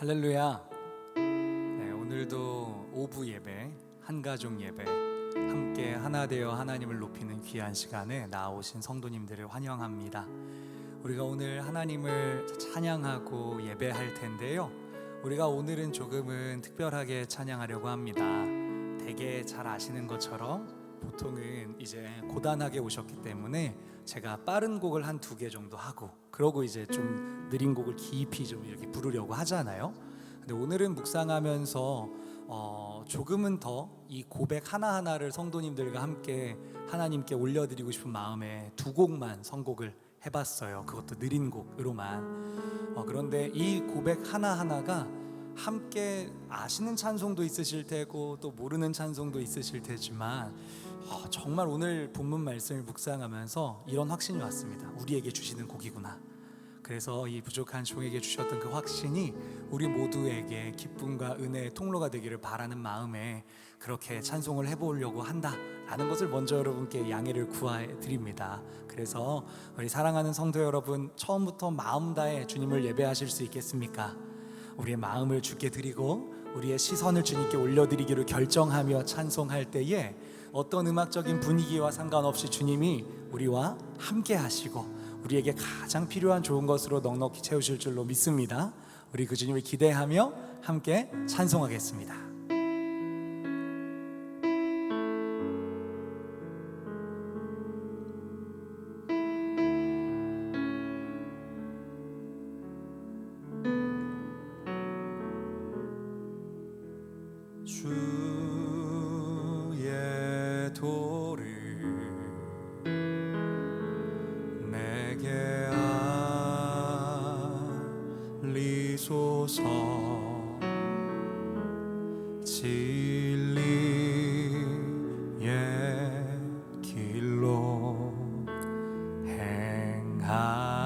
할렐루야. 네, 오늘도 오부 예배, 한가족 예배, 함께 하나 되어 하나님을 높이는 귀한 시간에 나오신 성도님들을 환영합니다. 우리가 오늘 하나님을 찬양하고 예배할 텐데요, 우리가 오늘은 조금은 특별하게 찬양하려고 합니다. 되게 잘 아시는 것처럼 보통은 이제 고단하게 오셨기 때문에 제가 빠른 곡을 한 2개 정도 하고, 그러고 이제 좀 느린 곡을 깊이 좀 이렇게 부르려고 하잖아요. 근데 오늘은 묵상하면서 조금은 더 이 고백 하나하나를 성도님들과 함께 하나님께 올려드리고 싶은 마음에 2곡만 선곡을 해봤어요. 그것도 느린 곡으로만. 그런데 이 고백 하나하나가 함께 아시는 찬송도 있으실 테고 또 모르는 찬송도 있으실 테지만 정말 오늘 본문 말씀을 묵상하면서 이런 확신이 왔습니다. 우리에게 주시는 곡이구나. 그래서 이 부족한 종에게 주셨던 그 확신이 우리 모두에게 기쁨과 은혜의 통로가 되기를 바라는 마음에 그렇게 찬송을 해보려고 한다라는 것을 먼저 여러분께 양해를 구해드립니다. 그래서 우리 사랑하는 성도 여러분, 처음부터 마음 다해 주님을 예배하실 수 있겠습니까? 우리의 마음을 주께 드리고 우리의 시선을 주님께 올려드리기로 결정하며 찬송할 때에 어떤 음악적인 분위기와 상관없이 주님이 우리와 함께 하시고 우리에게 가장 필요한 좋은 것으로 넉넉히 채우실 줄로 믿습니다. 우리 그 주님을 기대하며 함께 찬송하겠습니다. 주의 도를 내게 알리소서. 진리의 길로 행하리.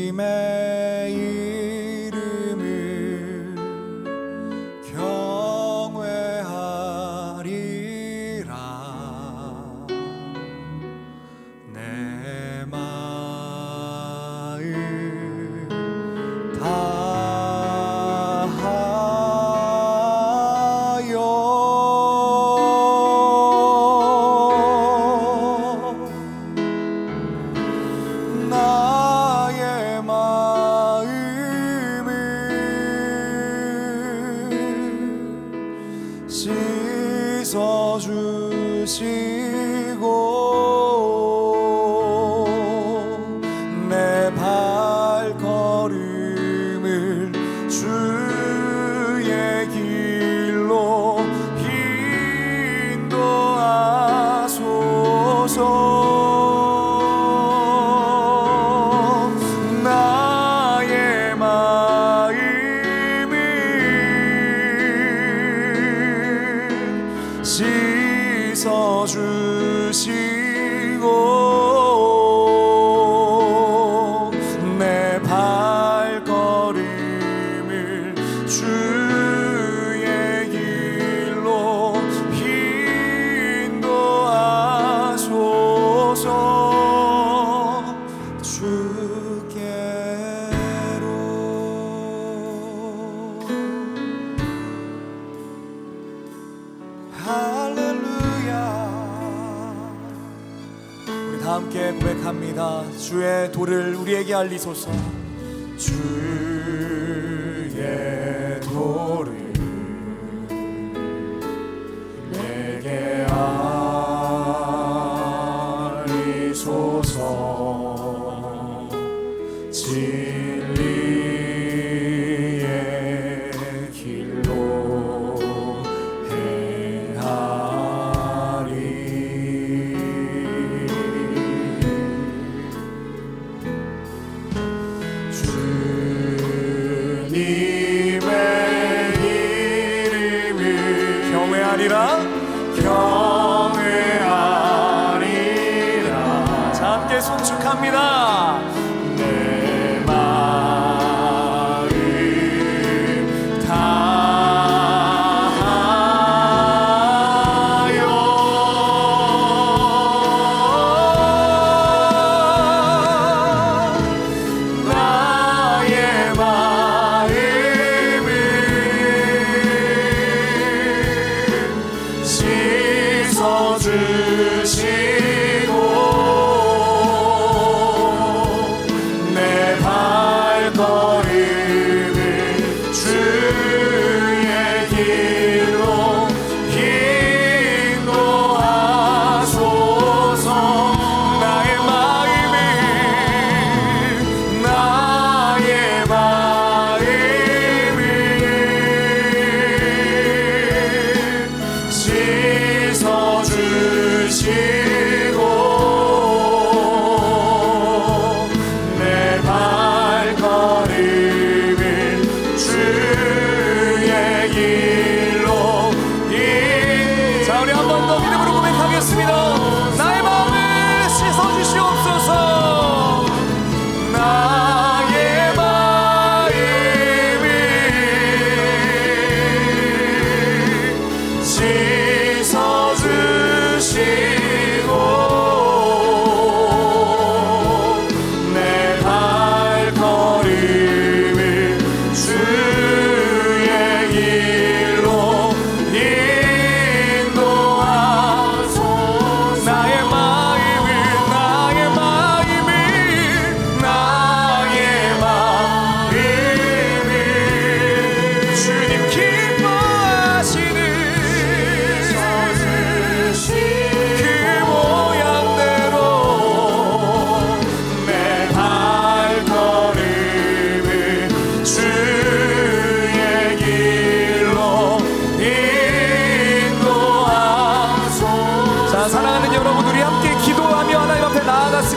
주님의 이름을 경외하리라. 내 마음 다하여 나의 마음을 씻어주시고 내 발걸음을 주의 길로 인도하소서. 나의 마음을 씻어주시고 내 발걸음을 주의 길로 인도하소서. 주께로 할렐루야. 우리 다 함께 고백합니다. 주의 도를 우리에게 알리소서. 주의 도를 내게 알리소서. 진리의 길로 행하리. 주님의 이름을 경외하리라. 경외하리라. 자, 함께 송축합니다. 내 마음 다하여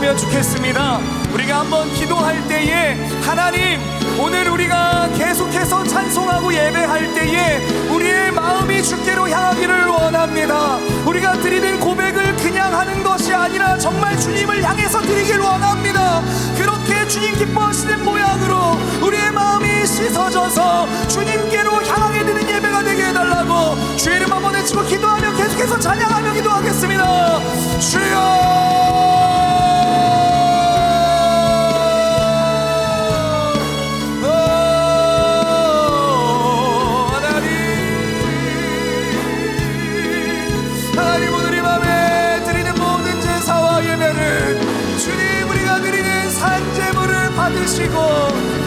주셨으면 좋겠습니다. 우리가 한번 기도할 때에 하나님, 오늘 우리가 계속해서 찬송하고 예배할 때에 우리의 마음이 주께로 향하기를 원합니다. 우리가 드리는 고백을 그냥 하는 것이 아니라 정말 주님을 향해서 드리길 원합니다. 그렇게 주님 기뻐하시는 모양으로 우리의 마음이 씻어져서 주님께로 향하게 되는 예배가 되게 해달라고 주의 이름 한번 외치고 기도하며 계속해서 찬양하며 기도하겠습니다. 주여, 받으시고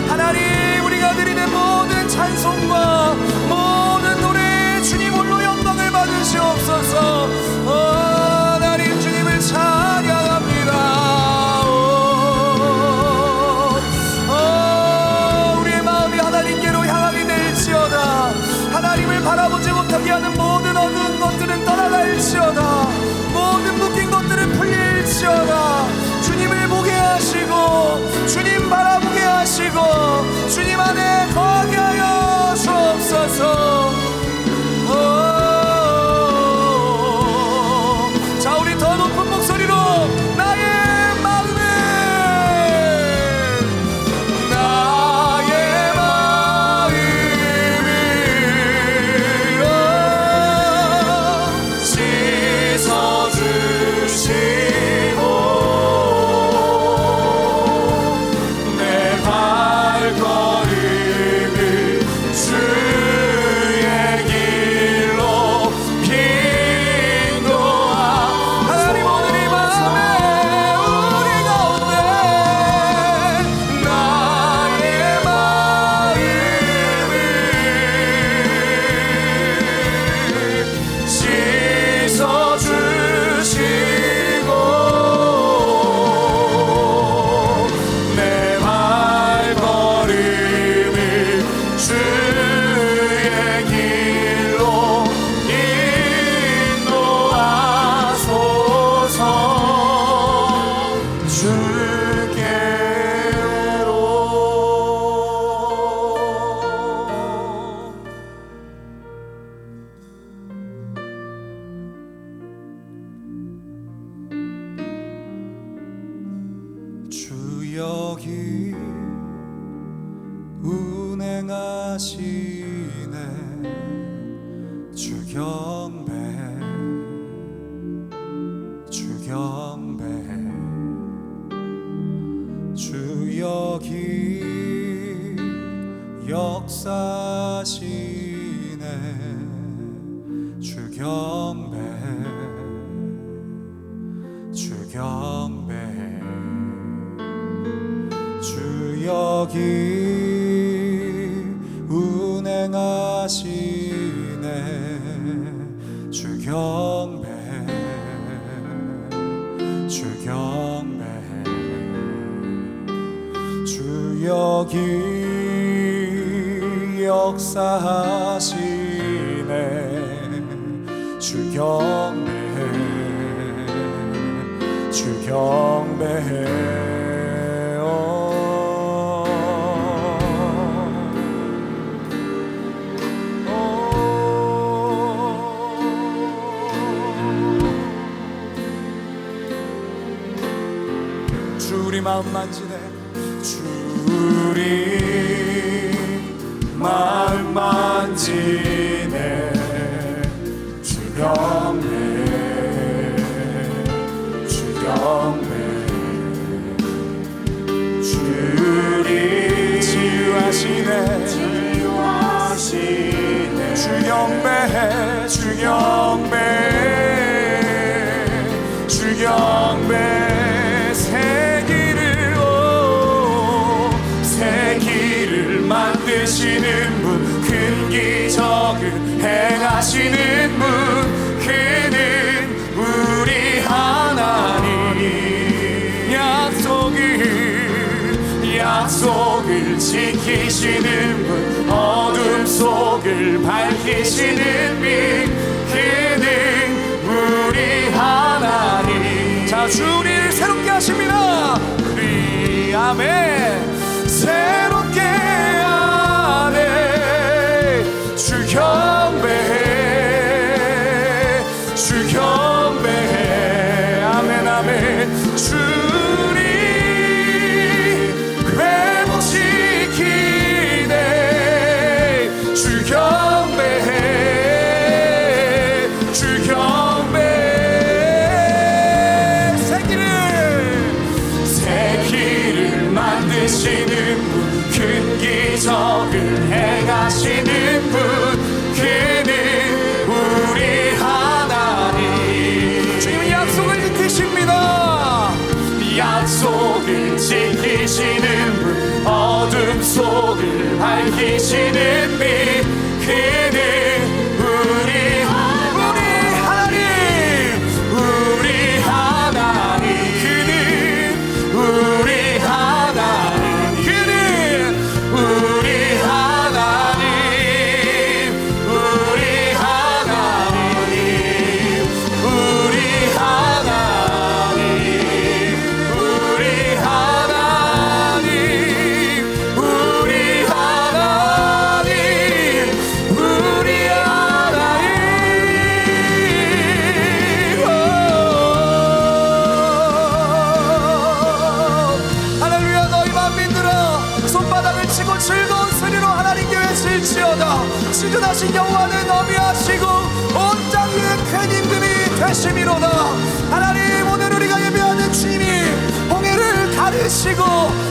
하나님, 우리가 드리는 모든 찬송과 모든 노래 주님 홀로 영광을 받으시옵소서. 하나님, 주님을 찬양합니다. 우리의 마음이 하나님께로 향하게 될지어다. 하나님을 바라보지 못하게 하는 모든 어두운 것들은 떠나갈지어다. 모든 묶인 것들은 풀릴지어다. 주님을 보게 하시고 주님 바라보게 하시고 주님 안에 거하게 하여 주옵소서. 자, 우리 더 높은 목소리로 나의 마음을 주 여기 운행하시네. 주 경배, 주 경배. 주 여기 역사하시네. 주 경배, 주 경배. 주 여기 운행하시네. 주 경배, 주 경배. 주 여기 역사하시네. 주 경배, 주 경배. 우리 마음 만지네. 주 우리 마음 만지네. 주 경배, 주 경배. 주 우리 치유하시네. 치유하시네. 주 경배, 주 경배, 주 경배. 만드시는 분, 큰 기적을 행하시는 분, 그는 우리 하나님. 약속을 지키시는 분, 어둠 속을 밝히시는 분, 그는 우리 하나님. 자, 주 우리를 새롭게 하십니다. 우리 아멘. 새롭게 하네. 주 경배해. 주 경배해. 아멘 아멘. 주님 회복시키네. 주 경배해. 주 경배해. 새끼를 만드시는 분, 큰 기적을 행하시는 분, 그는 우리 하나님. 주님은 약속을 지키십니다. 약속을 지키시는 분, 어둠 속을 밝히시는 빛, 그는 우리 하나님. 우리 하나님. 그는 우리 하나님. 그는 우리 하나님. 우리 하나님. 우리 하나님. 우리 하나님. 우리 하나님. 우리 하나님. 할렐루야. 너희 만민들아 손바닥을 치고 즐거운 소리로 하나님께 외칠지어다. 시전하신 여호와는 어미하시고 온 땅 위에 큰 임금이 되심이로다. 하나님, 오늘 우리가 예배하는 주님이 홍해를 가르시고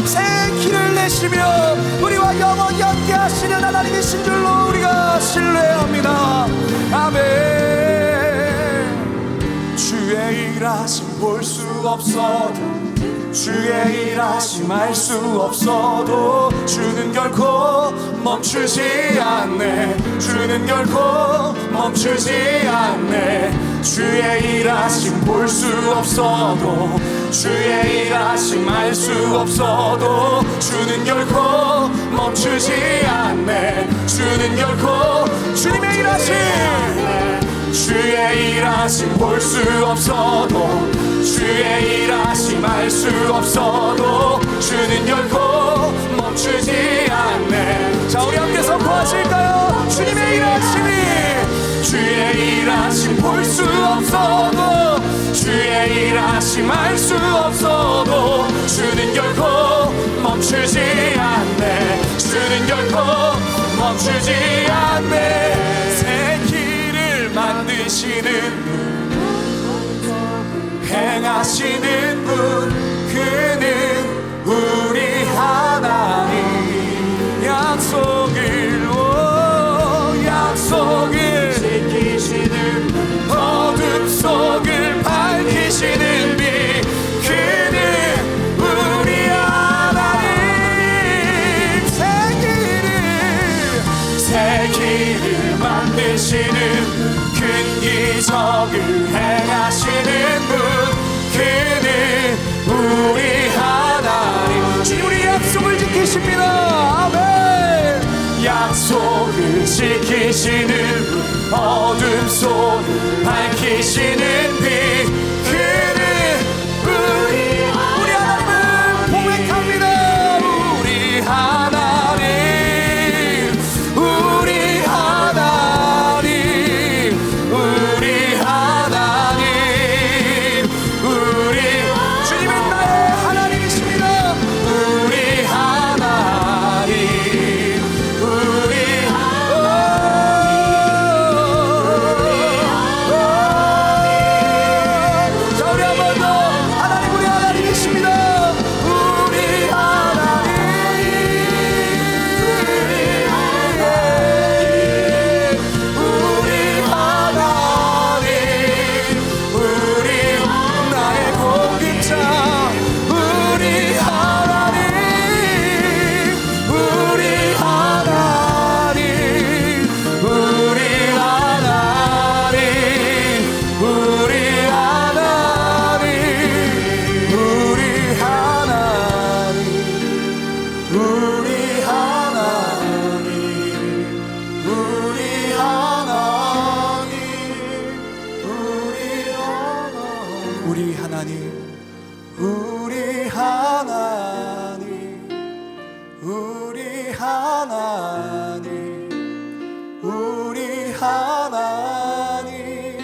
새 길을 내시며 우리와 영원히 함께 하시는 하나님이신 줄로 우리가 신뢰합니다. 아멘. 주의 일하심 볼 수 없어도, 주의 일하심 알 수 없어도 주는 결코 멈추지 않네. 주는 결코 멈추지 않네. 주의 일하심 볼 수 없어도, 주의 일하심 알 수 없어도 주는 결코 멈추지 않네. 주는 결코 주님의 일하심, 주의 일하심 볼 수 없어도, 주의 일하심 알 수 없어도 주는 결코 멈추지 않네. 자, 우리 함께 선포하실까요? 주님의 일하심이, 주의 일하심 볼 수 없어도, 주의 일하심 알 수 없어도 주는 결코 멈추지 않네. 주는 결코 멈추지 않네. 새 길을 만드시는 분, 행하시는 분, 그는 우리 하나님. 약속을 지키시는 분, 어둠 속을 밝히시는 빛, 그는 우리 하나님. 새 길을 만드시는 큰 기적을 행하시는 분, 그는 우리 하나님. 주님, 우리 약속을 지키십니다. 아멘. 약속을 지키시는 분, 어둠 속을 밝히시는 빛, 그는 우리 하나님을 고백합니다. 우리 하나님. 우리 하나님. 우리 하나님. 주님은 나의 하나님이십니다. 우리 하나님. 우리 우리 하나님, 우리 하나님, 우리 하나님,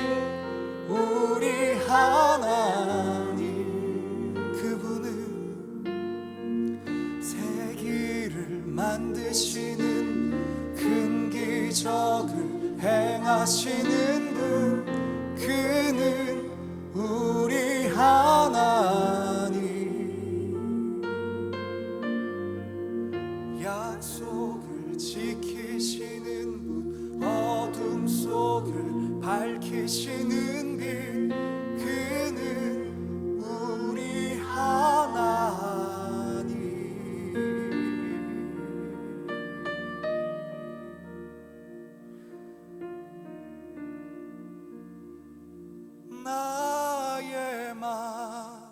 우리 하나님. 그분은 세기를 만드시는 큰 기적을 행하시는 분, 그는 우리 하나님. 약속을 지키시는 분, 어둠 속을 밝히시는 빛, 그는 우리 하나님. 나의 마음을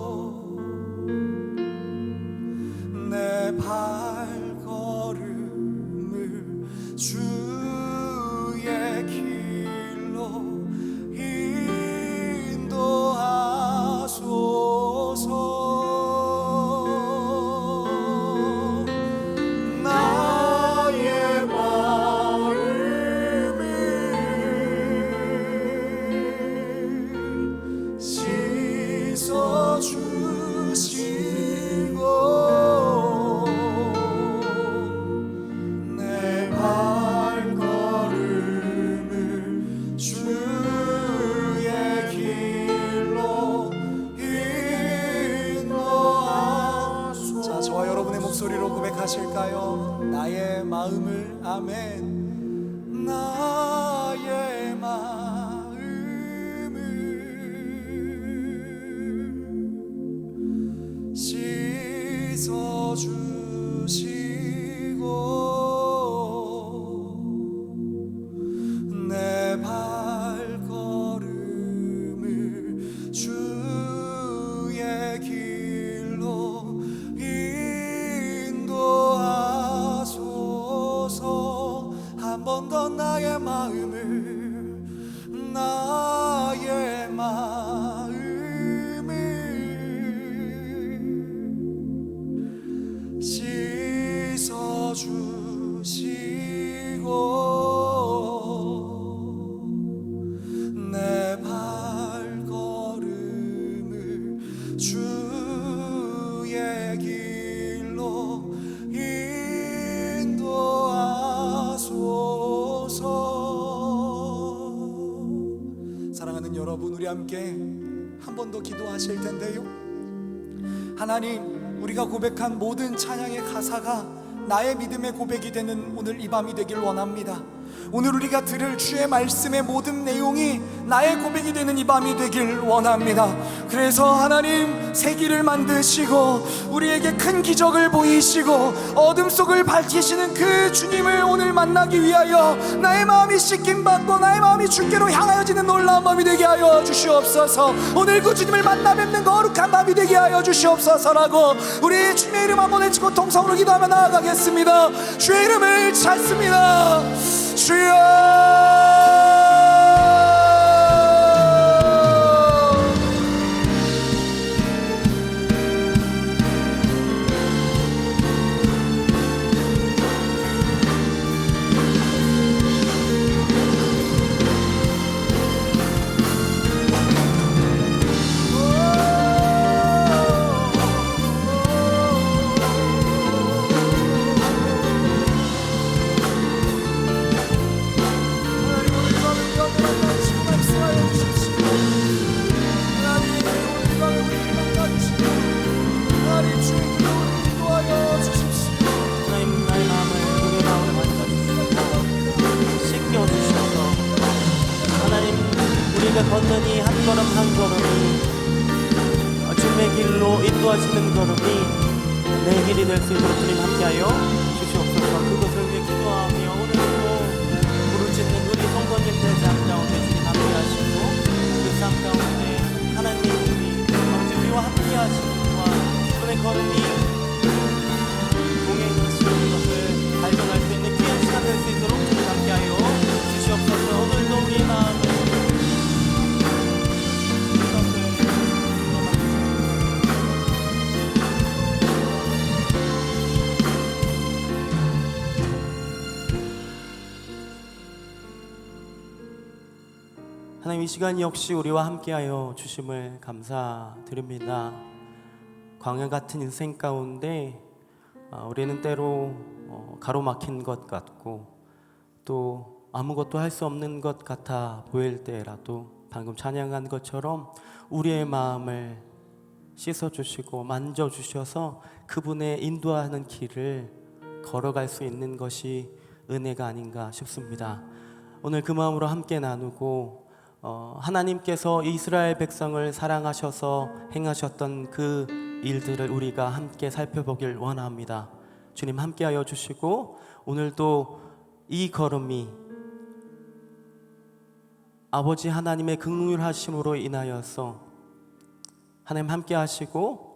씻어주시고 내 발걸음을 주의 길로 인도하소서. 목소리로 고백하실까요? 나의 마음을. 아멘. 나의 마음을 씻어주시고 내 발걸음을 주의 길로 한 번 더 나의 마음을, 나의 마음을 씻어주시고 내 발걸음을 주의 길로 사랑하는 여러분, 우리 함께 한 번 더 기도하실 텐데요. 하나님, 우리가 고백한 모든 찬양의 가사가 나의 믿음의 고백이 되는 오늘 이 밤이 되길 원합니다. 오늘 우리가 들을 주의 말씀의 모든 내용이 나의 고백이 되는 이 밤이 되길 원합니다. 그래서 하나님, 세기를 만드시고 우리에게 큰 기적을 보이시고 어둠 속을 밝히시는 그 주님을 오늘 만나기 위하여 나의 마음이 씻김받고 나의 마음이 주께로 향하여지는 놀라운 밤이 되게 하여 주시옵소서. 오늘 그 주님을 만나 뵙는 거룩한 밤이 되게 하여 주시옵소서라고 우리 주님의 이름 한번 외치고 통성으로 기도하며 나아가겠습니다. 주의 이름을 찾습니다. 주여. 걷느니 한 걸음 한 걸음이 주님의 길로 인도하시는 걸음이 내 길이 될 수 있도록 주님 함께하여 주시옵소서. 그것을 위해 기도하며 오늘도 부르짖는 우리 성도님들 삶 가운데 주님 함께하시고 그 삶 가운데 하나님이 아버지 우리와 함께하시는 동안 그분의 걸음이 동행하시는 것을 하나님, 이 시간 역시 우리와 함께하여 주심을 감사드립니다. 광야 같은 인생 가운데 우리는 때로 가로막힌 것 같고 또 아무것도 할 수 없는 것 같아 보일 때라도 방금 찬양한 것처럼 우리의 마음을 씻어주시고 만져주셔서 그분의 인도하는 길을 걸어갈 수 있는 것이 은혜가 아닌가 싶습니다. 오늘 그 마음으로 함께 나누고 하나님께서 이스라엘 백성을 사랑하셔서 행하셨던 그 일들을 우리가 함께 살펴보길 원합니다. 주님 함께하여 주시고 오늘도 이 걸음이 아버지 하나님의 긍휼하심으로 인하여서 하나님 함께 하시고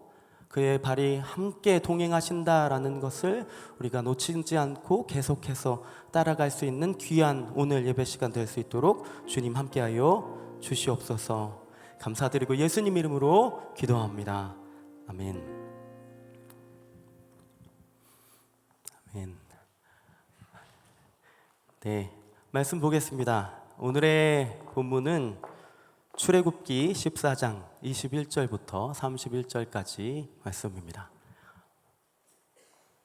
그의 발이 함께 동행하신다라는 것을 우리가 놓치지 않고 계속해서 따라갈 수 있는 귀한 오늘 예배 시간 될 수 있도록 주님 함께하여 주시옵소서. 감사드리고 예수님 이름으로 기도합니다. 아멘. 아멘. 네, 말씀 보겠습니다. 오늘의 본문은 출애굽기 14장 21절부터 31절까지 말씀입니다.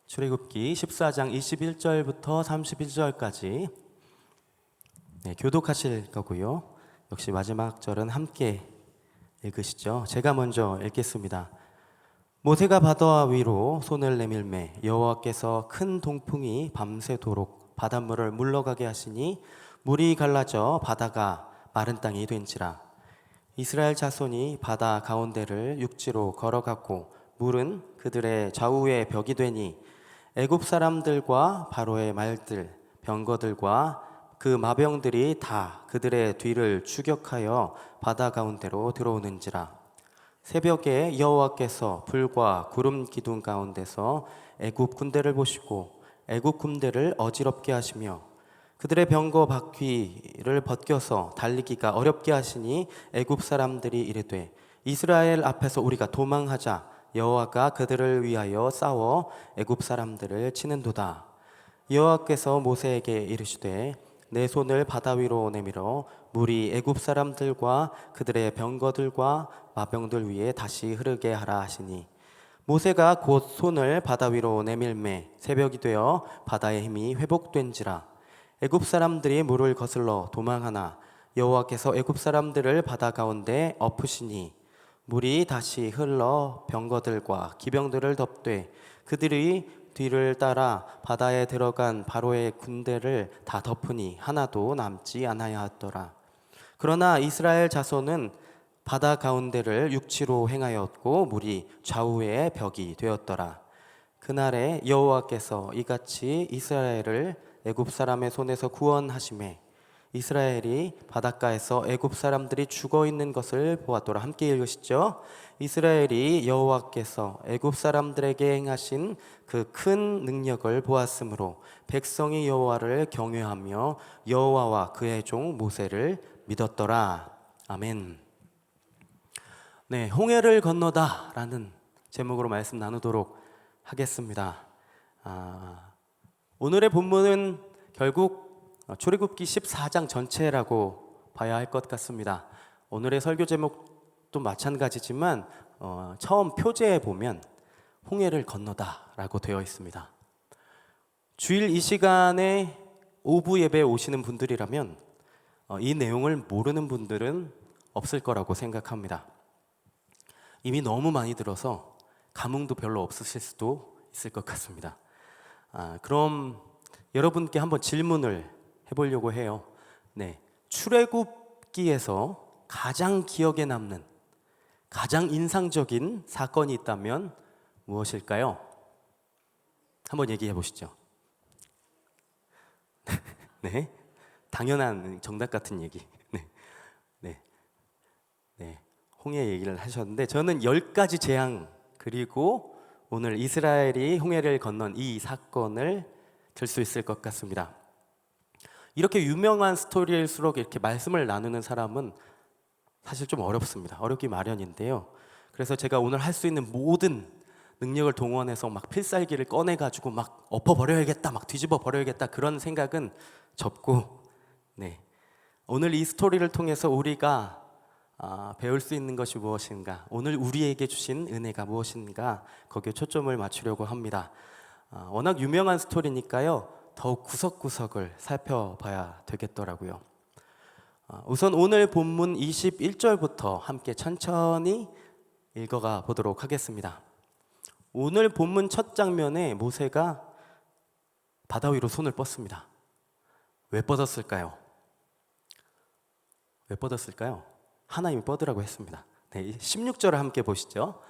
출애굽기 14장 21절부터 31절까지 교독하실 거고요. 역시 마지막 절은 함께 읽으시죠. 제가 먼저 읽겠습니다. 모세가 바다 위로 손을 내밀매 여호와께서 큰 동풍이 밤새도록 바닷물을 물러가게 하시니 물이 갈라져 바다가 마른 땅이 된지라. 이스라엘 자손이 바다 가운데를 육지로 걸어갔고 물은 그들의 좌우에 벽이 되니 애굽 사람들과 바로의 말들 병거들과 그 마병들이 다 그들의 뒤를 추격하여 바다 가운데로 들어오는지라. 새벽에 여호와께서 불과 구름 기둥 가운데서 애굽 군대를 보시고 애굽 군대를 어지럽게 하시며 그들의 병거 바퀴를 벗겨서 달리기가 어렵게 하시니 애굽 사람들이 이르되 이스라엘 앞에서 우리가 도망하자. 여호와가 그들을 위하여 싸워 애굽 사람들을 치는도다. 여호와께서 모세에게 이르시되 내 손을 바다 위로 내밀어 물이 애굽 사람들과 그들의 병거들과 마병들 위에 다시 흐르게 하라 하시니 모세가 곧 손을 바다 위로 내밀매 새벽이 되어 바다의 힘이 회복된지라. 애굽 사람들이 물을 거슬러 도망하나 여호와께서 애굽 사람들을 바다 가운데 엎으시니 물이 다시 흘러 병거들과 기병들을 덮되 그들이 뒤를 따라 바다에 들어간 바로의 군대를 다 덮으니 하나도 남지 아니하였더라. 그러나 이스라엘 자손은 바다 가운데를 육지로 행하였고 물이 좌우에 벽이 되었더라. 그날에 여호와께서 이같이 이스라엘을 애굽 사람의 손에서 구원하시매 이스라엘이 바닷가에서 애굽 사람들이 죽어 있는 것을 보았더라. 함께 읽으시죠. 이스라엘이 여호와께서 애굽 사람들에게 행하신 그 큰 능력을 보았으므로 백성이 여호와를 경외하며 여호와와 그의 종 모세를 믿었더라. 아멘. 네, 홍해를 건너다라는 제목으로 말씀 나누도록 하겠습니다. 오늘의 본문은 결국 출애굽기 14장 전체라고 봐야 할 것 같습니다. 오늘의 설교 제목도 마찬가지지만 처음 표제에 보면 홍해를 건너다라고 되어 있습니다. 주일 이 시간에 오부 예배에 오시는 분들이라면 이 내용을 모르는 분들은 없을 거라고 생각합니다. 이미 너무 많이 들어서 감흥도 별로 없으실 수도 있을 것 같습니다. 그럼 여러분께 한번 질문을 해보려고 해요. 네, 출애굽기에서 가장 기억에 남는 가장 인상적인 사건이 있다면 무엇일까요? 한번 얘기해 보시죠. 네, 당연한 정답 같은 얘기. 네, 홍해 얘기를 하셨는데 저는 10가지 재앙 그리고 오늘 이스라엘이 홍해를 건넌 이 사건을 들 수 있을 것 같습니다. 이렇게 유명한 스토리일수록 이렇게 말씀을 나누는 사람은 사실 좀 어렵습니다. 어렵기 마련인데요. 그래서 제가 오늘 할 수 있는 모든 능력을 동원해서 막 필살기를 꺼내가지고 막 엎어버려야겠다, 막 뒤집어 버려야겠다 그런 생각은 접고, 네, 오늘 이 스토리를 통해서 우리가 배울 수 있는 것이 무엇인가, 오늘 우리에게 주신 은혜가 무엇인가, 거기에 초점을 맞추려고 합니다. 워낙 유명한 스토리니까요, 더욱 구석구석을 살펴봐야 되겠더라고요. 우선 오늘 본문 21절부터 함께 천천히 읽어가 보도록 하겠습니다. 오늘 본문 첫 장면에 모세가 바다 위로 손을 뻗습니다. 왜 뻗었을까요? 왜 뻗었을까요? 하나님이 뻗으라고 했습니다. 네, 16절을 함께 보시죠.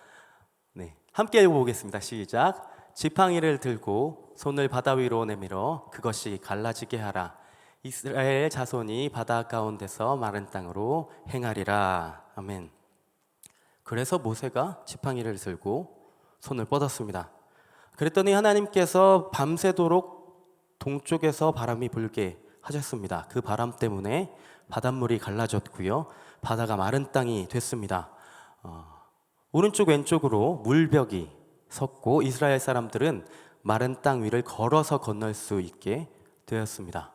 네, 함께 읽어보겠습니다. 시작. 지팡이를 들고 손을 바다 위로 내밀어 그것이 갈라지게 하라. 이스라엘 자손이 바다 가운데서 마른 땅으로 행하리라. 아멘. 그래서 모세가 지팡이를 들고 손을 뻗었습니다. 그랬더니 하나님께서 밤새도록 동쪽에서 바람이 불게 하셨습니다. 그 바람 때문에 바닷물이 갈라졌고요, 바다가 마른 땅이 됐습니다. 오른쪽 왼쪽으로 물벽이 섰고 이스라엘 사람들은 마른 땅 위를 걸어서 건널 수 있게 되었습니다.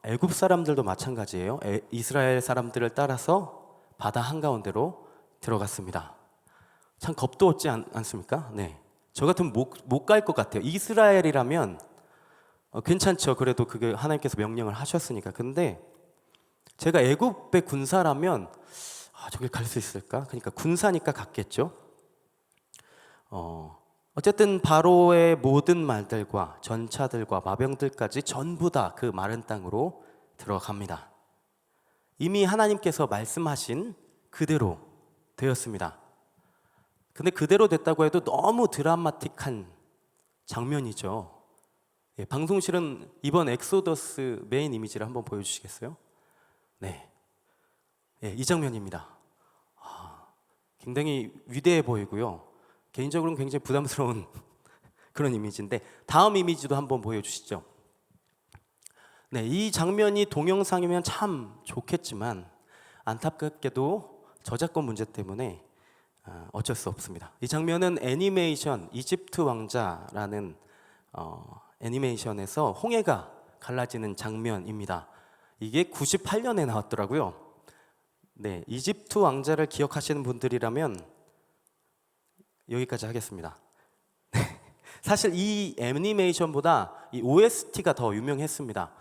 애굽 사람들도 마찬가지예요. 이스라엘 사람들을 따라서 바다 한가운데로 들어갔습니다. 참 겁도 없지 않습니까? 네. 저 같으면 못 갈 것 같아요. 이스라엘이라면 괜찮죠. 그래도 그게 하나님께서 명령을 하셨으니까. 근데 제가 애굽의 군사라면 저길 갈 수 있을까? 그러니까 군사니까 갔겠죠. 어쨌든 바로의 모든 말들과 전차들과 마병들까지 전부 다 그 마른 땅으로 들어갑니다. 이미 하나님께서 말씀하신 그대로 되었습니다. 근데 그대로 됐다고 해도 너무 드라마틱한 장면이죠. 방송실은 이번 엑소더스 메인 이미지를 한번 보여주시겠어요? 네, 이 장면입니다. 굉장히 위대해 보이고요, 개인적으로는 굉장히 부담스러운 그런 이미지인데, 다음 이미지도 한번 보여주시죠. 네, 이 장면이 동영상이면 참 좋겠지만 안타깝게도 저작권 문제 때문에 어쩔 수 없습니다. 이 장면은 애니메이션 이집트 왕자라는 애니메이션에서 홍해가 갈라지는 장면입니다. 이게 98년에 나왔더라고요. 네, 이집트 왕자를 기억하시는 분들이라면 여기까지 하겠습니다. 사실 이 애니메이션보다 이 OST가 더 유명했습니다.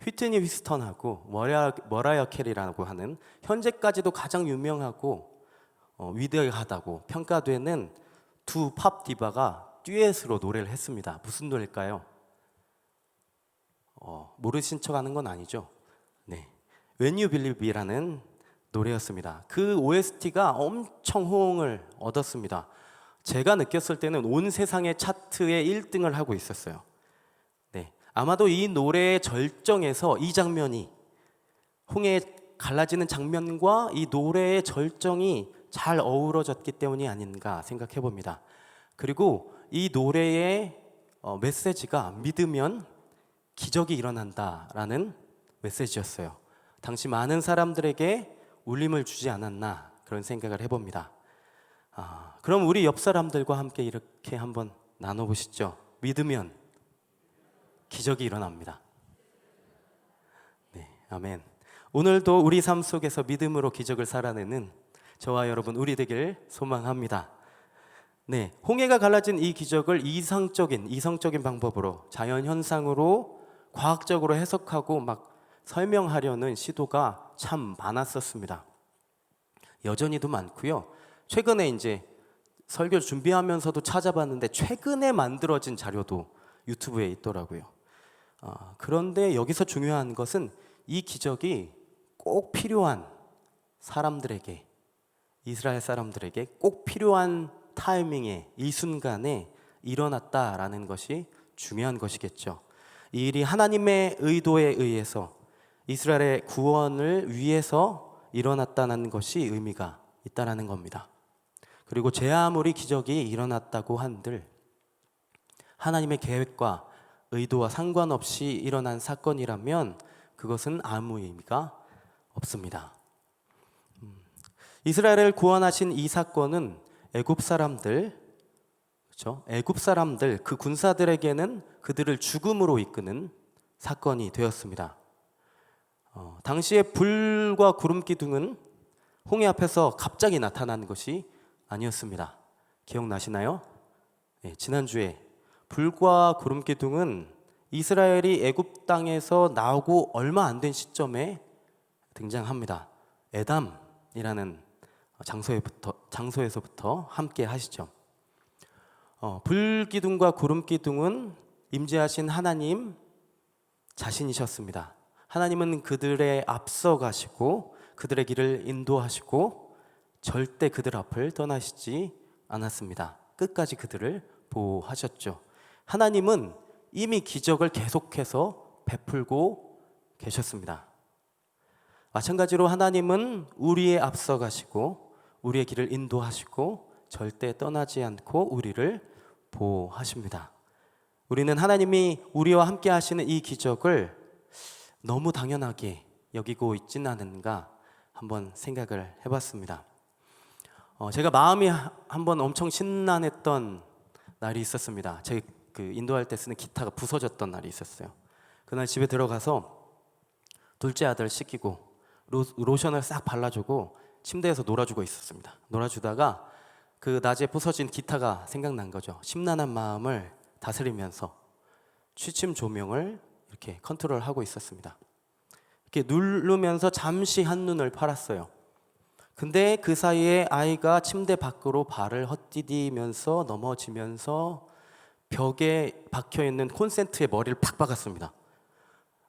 휘트니 휴스턴하고 머라이어 캐리라고 하는 현재까지도 가장 유명하고 위대하다고 평가되는 두 팝 디바가 듀엣으로 노래를 했습니다. 무슨 노래일까요? 모르신 척 하는 건 아니죠? 네, When You Believe라는 노래였습니다. 그 OST가 엄청 호응을 얻었습니다. 제가 느꼈을 때는 온 세상의 차트에 1등을 하고 있었어요. 네, 아마도 이 노래의 절정에서 이 장면이, 홍해 갈라지는 장면과 이 노래의 절정이 잘 어우러졌기 때문이 아닌가 생각해 봅니다. 그리고 이 노래의 메시지가 믿으면 기적이 일어난다라는 메시지였어요. 당시 많은 사람들에게 울림을 주지 않았나, 그런 생각을 해봅니다. 그럼 우리 옆 사람들과 함께 이렇게 한번 나눠보시죠. 믿으면 기적이 일어납니다. 네, 아멘. 오늘도 우리 삶 속에서 믿음으로 기적을 살아내는 저와 여러분 우리 되길 소망합니다. 네, 홍해가 갈라진 이 기적을 이성적인 방법으로, 자연 현상으로 과학적으로 해석하고 막 설명하려는 시도가 참 많았었습니다. 여전히도 많고요. 최근에 이제 설교 준비하면서도 찾아봤는데 최근에 만들어진 자료도 유튜브에 있더라고요. 그런데 여기서 중요한 것은 이 기적이 꼭 필요한 사람들에게, 이스라엘 사람들에게 꼭 필요한 타이밍에, 이 순간에 일어났다라는 것이 중요한 것이겠죠. 이 일이 하나님의 의도에 의해서 이스라엘의 구원을 위해서 일어났다는 것이 의미가 있다라는 겁니다. 그리고 제 아무리 기적이 일어났다고 한들 하나님의 계획과 의도와 상관없이 일어난 사건이라면 그것은 아무 의미가 없습니다. 이스라엘을 구원하신 이 사건은 애굽 사람들, 그렇죠? 애굽 사람들, 그 군사들에게는 그들을 죽음으로 이끄는 사건이 되었습니다. 당시에 불과 구름 기둥은 홍해 앞에서 갑자기 나타난 것이 아니었습니다. 기억나시나요? 네, 지난주에 불과 구름 기둥은 이스라엘이 애굽 땅에서 나오고 얼마 안 된 시점에 등장합니다. 에담이라는 장소에서부터 함께 하시죠. 불 기둥과 구름 기둥은 임재하신 하나님 자신이셨습니다. 하나님은 그들의 앞서 가시고 그들의 길을 인도하시고 절대 그들 앞을 떠나시지 않았습니다. 끝까지 그들을 보호하셨죠. 하나님은 이미 기적을 계속해서 베풀고 계셨습니다. 마찬가지로 하나님은 우리의 앞서 가시고 우리의 길을 인도하시고 절대 떠나지 않고 우리를 보호하십니다. 우리는 하나님이 우리와 함께 하시는 이 기적을 너무 당연하게 여기고 있지는 않은가 한번 생각을 해봤습니다. 제가 마음이 한번 엄청 심란했던 날이 있었습니다. 제 인도할 때 쓰는 기타가 부서졌던 날이 있었어요. 그날 집에 들어가서 둘째 아들 씻기고 로션을 싹 발라주고 침대에서 놀아주고 있었습니다. 놀아주다가 그 낮에 부서진 기타가 생각난 거죠. 심란한 마음을 다스리면서 취침 조명을 이렇게 컨트롤하고 있었습니다. 이렇게 누르면서 잠시 한눈을 팔았어요. 근데 그 사이에 아이가 침대 밖으로 발을 헛디디면서 넘어지면서 벽에 박혀있는 콘센트에 머리를 팍 박았습니다.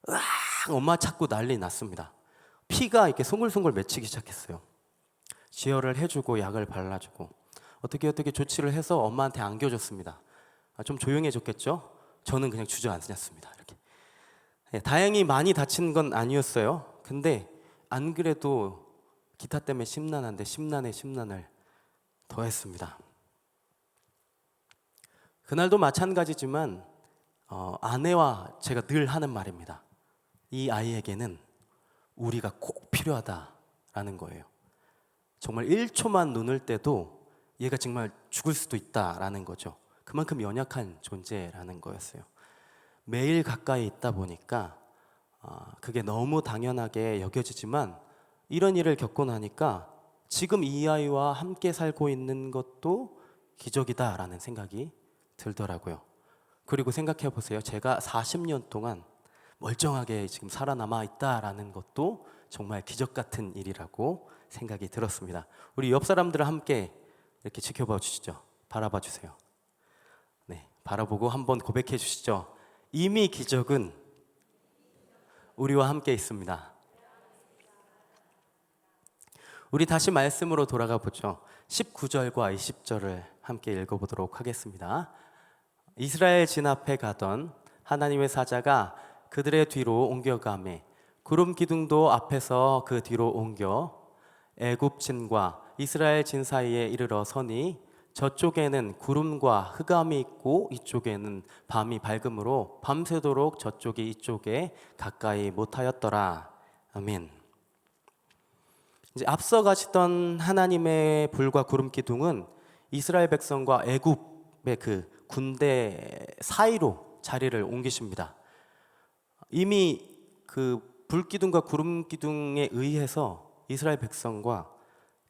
으악! 엄마 찾고 난리 났습니다. 피가 이렇게 송글송글 맺히기 시작했어요. 지혈을 해주고 약을 발라주고 어떻게 조치를 해서 엄마한테 안겨줬습니다. 좀 조용해졌겠죠? 저는 그냥 주저앉았습니다. 이렇게. 다행히 많이 다친 건 아니었어요. 근데 안 그래도 기타 때문에 심란한데 심란을 더했습니다. 그날도 마찬가지지만 아내와 제가 늘 하는 말입니다. 이 아이에게는 우리가 꼭 필요하다라는 거예요. 정말 1초만 눈을 떼도 얘가 정말 죽을 수도 있다라는 거죠. 그만큼 연약한 존재라는 거였어요. 매일 가까이 있다 보니까 그게 너무 당연하게 여겨지지만 이런 일을 겪고 나니까 지금 이 아이와 함께 살고 있는 것도 기적이다라는 생각이 들더라고요. 그리고 생각해 보세요. 제가 40년 동안 멀쩡하게 지금 살아남아 있다라는 것도 정말 기적 같은 일이라고 생각이 들었습니다. 우리 옆 사람들을 함께 이렇게 지켜봐 주시죠. 바라봐 주세요. 네, 바라보고 한번 고백해 주시죠. 이미 기적은 우리와 함께 있습니다. 우리 다시 말씀으로 돌아가 보죠. 19절과 20절을 함께 읽어보도록 하겠습니다. 이스라엘 진압해 가던 하나님의 사자가 그들의 뒤로 옮겨가매 구름 기둥도 앞에서 그 뒤로 옮겨 애굽 진과 이스라엘 진 사이에 이르러 서니 저쪽에는 구름과 흑암이 있고 이쪽에는 밤이 밝음으로 밤새도록 저쪽이 이쪽에 가까이 못하였더라. 아멘. 이제 앞서 가시던 하나님의 불과 구름 기둥은 이스라엘 백성과 애굽의 그 군대 사이로 자리를 옮기십니다. 이미 그 불기둥과 구름 기둥에 의해서 이스라엘 백성과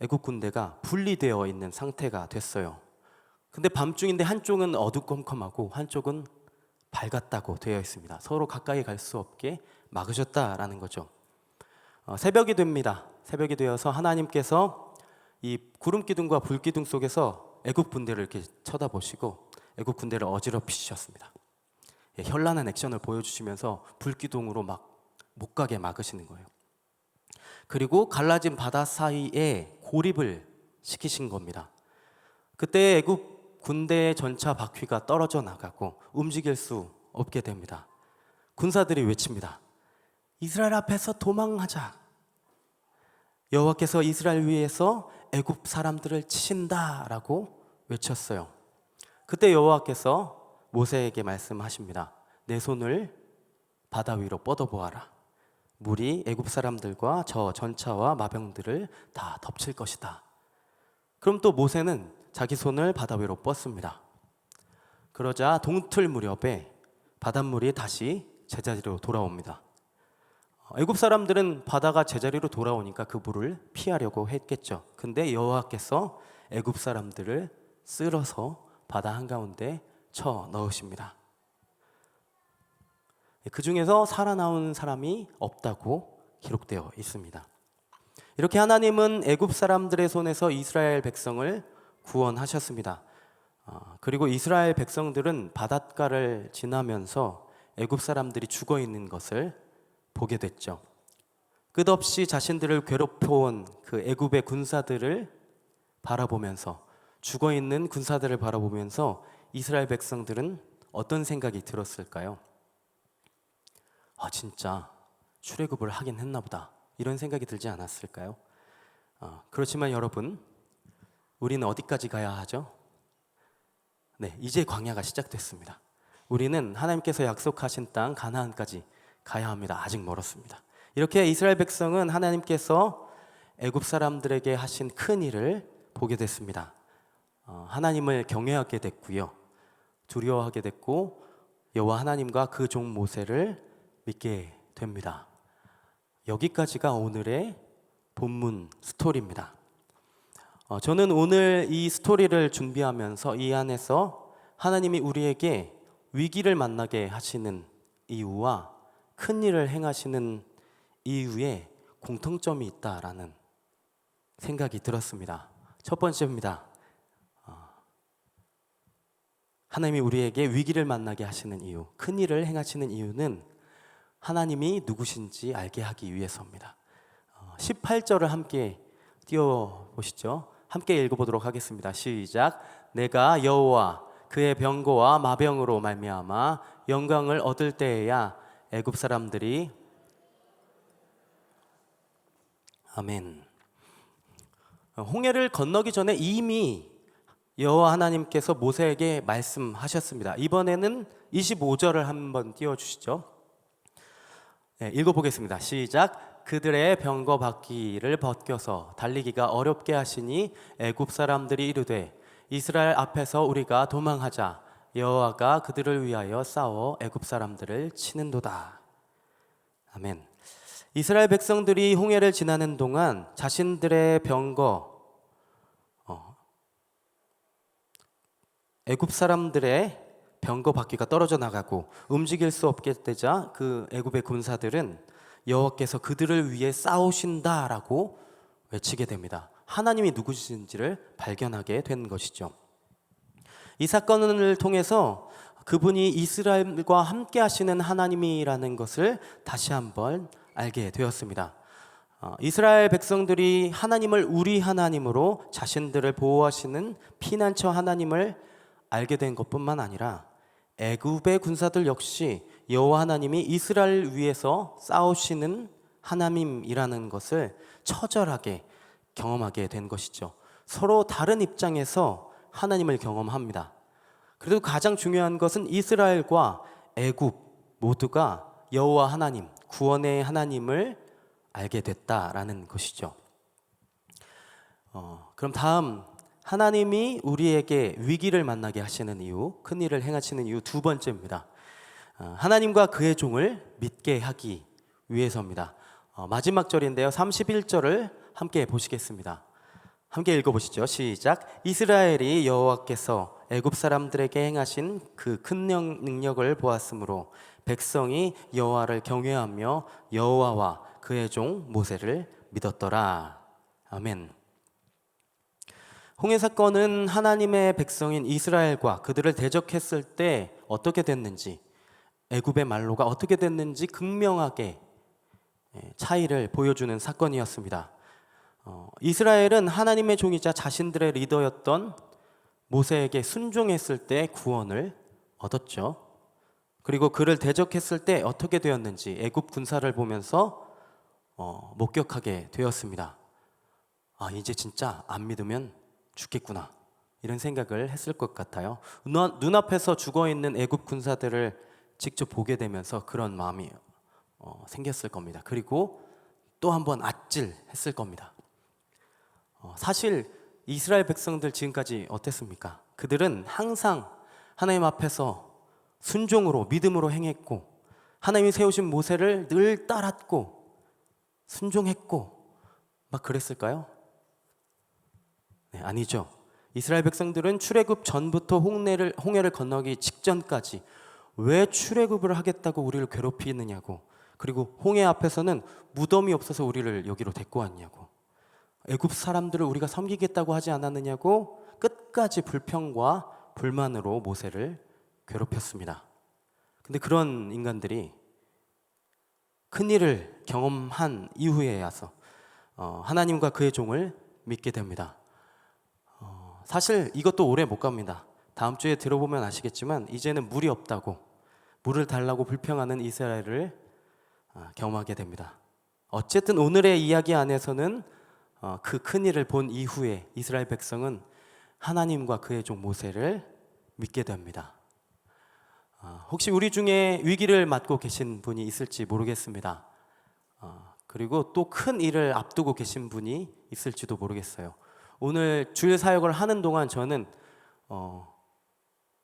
애굽 군대가 분리되어 있는 상태가 됐어요. 근데 밤중인데 한쪽은 어두컴컴하고 한쪽은 밝았다고 되어 있습니다. 서로 가까이 갈 수 없게 막으셨다라는 거죠. 새벽이 됩니다. 새벽이 되어서 하나님께서 이 구름 기둥과 불 기둥 속에서 애굽 군대를 이렇게 쳐다보시고 애굽 군대를 어지럽히셨습니다. 현란한 액션을 보여주시면서 불 기둥으로 막 못 가게 막으시는 거예요. 그리고 갈라진 바다 사이에 고립을 시키신 겁니다. 그때 애굽 군대의 전차 바퀴가 떨어져 나가고 움직일 수 없게 됩니다. 군사들이 외칩니다. 이스라엘 앞에서 도망하자. 여호와께서 이스라엘 위에서 애굽 사람들을 치신다라고 외쳤어요. 그때 여호와께서 모세에게 말씀하십니다. 내 손을 바다 위로 뻗어보아라. 물이 애굽 사람들과 저 전차와 마병들을 다 덮칠 것이다. 그럼 또 모세는 자기 손을 바다 위로 뻗습니다. 그러자 동틀 무렵에 바닷물이 다시 제자리로 돌아옵니다. 애굽 사람들은 바다가 제자리로 돌아오니까 그 물을 피하려고 했겠죠. 근데 여호와께서 애굽 사람들을 쓸어서 바다 한가운데 쳐 넣으십니다. 그 중에서 살아나온 사람이 없다고 기록되어 있습니다. 이렇게 하나님은 애굽 사람들의 손에서 이스라엘 백성을 구원하셨습니다. 그리고 이스라엘 백성들은 바닷가를 지나면서 애굽 사람들이 죽어 있는 것을 보게 됐죠. 끝없이 자신들을 괴롭혀온 그 애굽의 군사들을 바라보면서, 죽어 있는 군사들을 바라보면서 이스라엘 백성들은 어떤 생각이 들었을까요? 진짜 출애굽을 하긴 했나 보다, 이런 생각이 들지 않았을까요? 그렇지만 여러분, 우리는 어디까지 가야 하죠? 네, 이제 광야가 시작됐습니다. 우리는 하나님께서 약속하신 땅 가나안까지 가야 합니다. 아직 멀었습니다. 이렇게 이스라엘 백성은 하나님께서 애굽 사람들에게 하신 큰 일을 보게 됐습니다. 하나님을 경외하게 됐고요, 두려워하게 됐고, 여호와 하나님과 그 종 모세를 믿게 됩니다. 여기까지가 오늘의 본문 스토리입니다. 저는 오늘 이 스토리를 준비하면서 이 안에서 하나님이 우리에게 위기를 만나게 하시는 이유와 큰 일을 행하시는 이유에 공통점이 있다라는 생각이 들었습니다. 첫 번째입니다. 하나님이 우리에게 위기를 만나게 하시는 이유, 큰 일을 행하시는 이유는 하나님이 누구신지 알게 하기 위해서입니다. 18절을 함께 띄워보시죠. 함께 읽어보도록 하겠습니다. 시작. 내가 여호와 그의 병거와 마병으로 말미암아 영광을 얻을 때에야 애굽 사람들이 아멘. 홍해를 건너기 전에 이미 여호와 하나님께서 모세에게 말씀하셨습니다. 이번에는 25절을 한번 띄워주시죠. 네, 읽어보겠습니다. 시작. 그들의 병거 바퀴를 벗겨서 달리기가 어렵게 하시니 애굽 사람들이 이르되 이스라엘 앞에서 우리가 도망하자. 여호와가 그들을 위하여 싸워 애굽 사람들을 치는도다. 아멘. 이스라엘 백성들이 홍해를 지나는 동안 자신들의 병거, 애굽 사람들의 병거 바퀴가 떨어져 나가고 움직일 수 없게 되자 그 애굽의 군사들은 여호와께서 그들을 위해 싸우신다라고 외치게 됩니다. 하나님이 누구신지를 발견하게 된 것이죠. 이 사건을 통해서 그분이 이스라엘과 함께 하시는 하나님이라는 것을 다시 한번 알게 되었습니다. 이스라엘 백성들이 하나님을 우리 하나님으로 자신들을 보호하시는 피난처 하나님을 알게 된 것뿐만 아니라 애굽의 군사들 역시 여호와 하나님이 이스라엘을 위해서 싸우시는 하나님이라는 것을 처절하게 경험하게 된 것이죠. 서로 다른 입장에서 하나님을 경험합니다. 그래도 가장 중요한 것은 이스라엘과 애굽 모두가 여호와 하나님, 구원의 하나님을 알게 됐다라는 것이죠. 그럼 다음, 하나님이 우리에게 위기를 만나게 하시는 이유, 큰 일을 행하시는 이유 두 번째입니다. 하나님과 그의 종을 믿게 하기 위해서입니다. 마지막 절인데요, 31절을 함께 보시겠습니다. 함께 읽어보시죠. 시작. 이스라엘이 여호와께서 애굽 사람들에게 행하신 그 큰 능력을 보았으므로 백성이 여호와를 경외하며 여호와와 그의 종 모세를 믿었더라. 아멘. 홍해 사건은 하나님의 백성인 이스라엘과 그들을 대적했을 때 어떻게 됐는지, 애굽의 말로가 어떻게 됐는지 극명하게 차이를 보여주는 사건이었습니다. 이스라엘은 하나님의 종이자 자신들의 리더였던 모세에게 순종했을 때 구원을 얻었죠. 그리고 그를 대적했을 때 어떻게 되었는지 애굽 군사를 보면서 목격하게 되었습니다. 이제 진짜 안 믿으면 죽겠구나, 이런 생각을 했을 것 같아요. 눈앞에서 죽어있는 애굽 군사들을 직접 보게 되면서 그런 마음이 생겼을 겁니다. 그리고 또 한 번 아찔했을 겁니다. 사실 이스라엘 백성들 지금까지 어땠습니까? 그들은 항상 하나님 앞에서 순종으로 믿음으로 행했고 하나님이 세우신 모세를 늘 따랐고 순종했고 막 그랬을까요? 네, 아니죠. 이스라엘 백성들은 출애굽 전부터 홍해를 건너기 직전까지 왜 출애굽을 하겠다고 우리를 괴롭히느냐고, 그리고 홍해 앞에서는 무덤이 없어서 우리를 여기로 데리고 왔냐고, 애굽 사람들을 우리가 섬기겠다고 하지 않았느냐고 끝까지 불평과 불만으로 모세를 괴롭혔습니다. 근데 그런 인간들이 큰 일을 경험한 이후에 와서 하나님과 그의 종을 믿게 됩니다. 사실 이것도 오래 못 갑니다. 다음 주에 들어보면 아시겠지만 이제는 물이 없다고, 물을 달라고 불평하는 이스라엘을 경험하게 됩니다. 어쨌든 오늘의 이야기 안에서는 그 큰일을 본 이후에 이스라엘 백성은 하나님과 그의 종 모세를 믿게 됩니다. 혹시 우리 중에 위기를 맞고 계신 분이 있을지 모르겠습니다. 그리고 또 큰 일을 앞두고 계신 분이 있을지도 모르겠어요. 오늘 주일 사역을 하는 동안 저는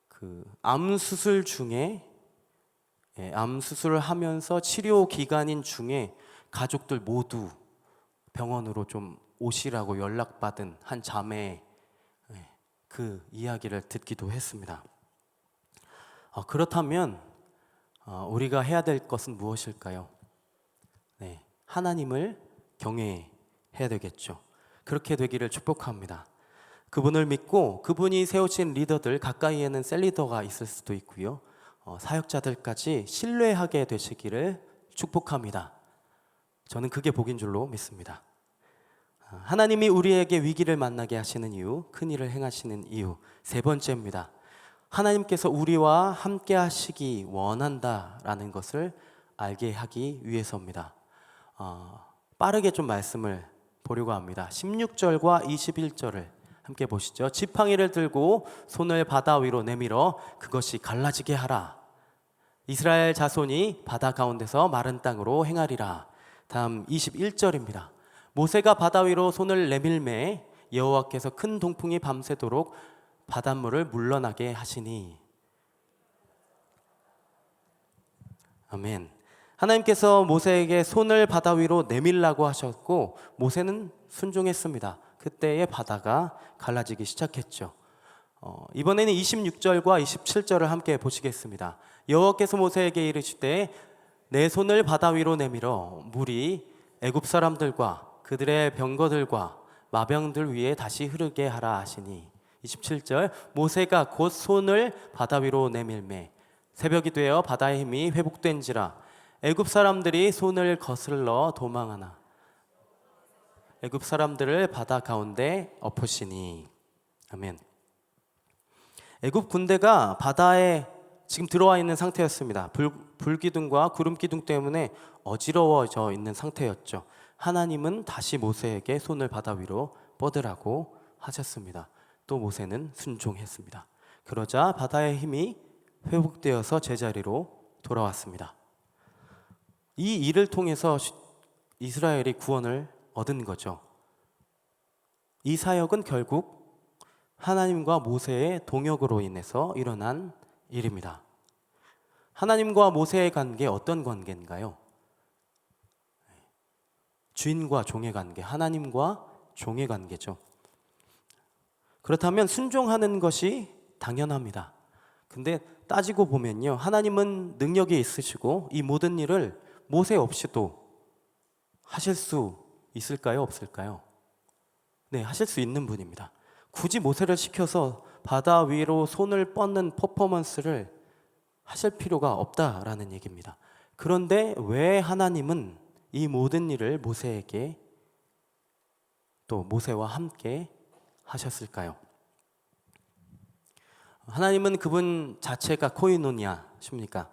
그 암 수술 중에, 암 수술을 하면서 치료 기간인 중에 가족들 모두 병원으로 좀 오시라고 연락받은 한 자매의 그 이야기를 듣기도 했습니다. 그렇다면 우리가 해야 될 것은 무엇일까요? 네, 하나님을 경외해야 되겠죠. 그렇게 되기를 축복합니다. 그분을 믿고 그분이 세우신 리더들, 가까이에는 셀리더가 있을 수도 있고요, 사역자들까지 신뢰하게 되시기를 축복합니다. 저는 그게 복인 줄로 믿습니다. 하나님이 우리에게 위기를 만나게 하시는 이유, 큰일을 행하시는 이유, 세 번째입니다. 하나님께서 우리와 함께 하시기 원한다라는 것을 알게 하기 위해서입니다. 빠르게 좀 말씀을 보려고 합니다. 16절과 21절을 함께 보시죠. 지팡이를 들고 손을 바다 위로 내밀어 그것이 갈라지게 하라. 이스라엘 자손이 바다 가운데서 마른 땅으로 행하리라. 다음 21절입니다. 모세가 바다 위로 손을 내밀매 여호와께서 큰 동풍이 밤새도록 바닷물을 물러나게 하시니. 아멘. 하나님께서 모세에게 손을 바다 위로 내밀라고 하셨고 모세는 순종했습니다. 그때의 바다가 갈라지기 시작했죠. 이번에는 26절과 27절을 함께 보시겠습니다. 여호와께서 모세에게 이르시되 내 손을 바다 위로 내밀어 물이 애굽 사람들과 그들의 병거들과 마병들 위에 다시 흐르게 하라 하시니. 27절 모세가 곧 손을 바다 위로 내밀매 새벽이 되어 바다의 힘이 회복된지라 애굽 사람들이 손을 거슬러 도망하나 애굽 사람들을 바다 가운데 엎으시니. 아멘. 애굽 군대가 바다에 지금 들어와 있는 상태였습니다. 불기둥과 구름기둥 때문에 어지러워져 있는 상태였죠. 하나님은 다시 모세에게 손을 바다 위로 뻗으라고 하셨습니다. 또 모세는 순종했습니다. 그러자 바다의 힘이 회복되어서 제자리로 돌아왔습니다. 이 일을 통해서 이스라엘이 구원을 얻은 거죠. 이 사역은 결국 하나님과 모세의 동역으로 인해서 일어난 일입니다. 하나님과 모세의 관계, 어떤 관계인가요? 주인과 종의 관계, 하나님과 종의 관계죠. 그렇다면 순종하는 것이 당연합니다. 근데 따지고 보면요, 하나님은 능력이 있으시고 이 모든 일을 모세 없이도 하실 수 있을까요? 없을까요? 네, 하실 수 있는 분입니다. 굳이 모세를 시켜서 바다 위로 손을 뻗는 퍼포먼스를 하실 필요가 없다라는 얘기입니다. 그런데 왜 하나님은 이 모든 일을 모세에게 또 모세와 함께 하셨을까요? 하나님은 그분 자체가 코이노니아십니까?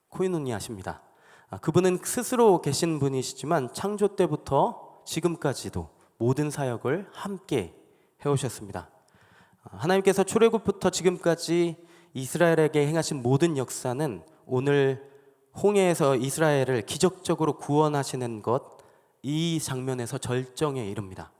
코이노니아십니다. 그분은 스스로 계신 분이시지만 창조 때부터 지금까지도 모든 사역을 함께 해오셨습니다. 하나님께서 출애굽부터 지금까지 이스라엘에게 행하신 모든 역사는 오늘 홍해에서 이스라엘을 기적적으로 구원하시는 것, 이 장면에서 절정에 이릅니다.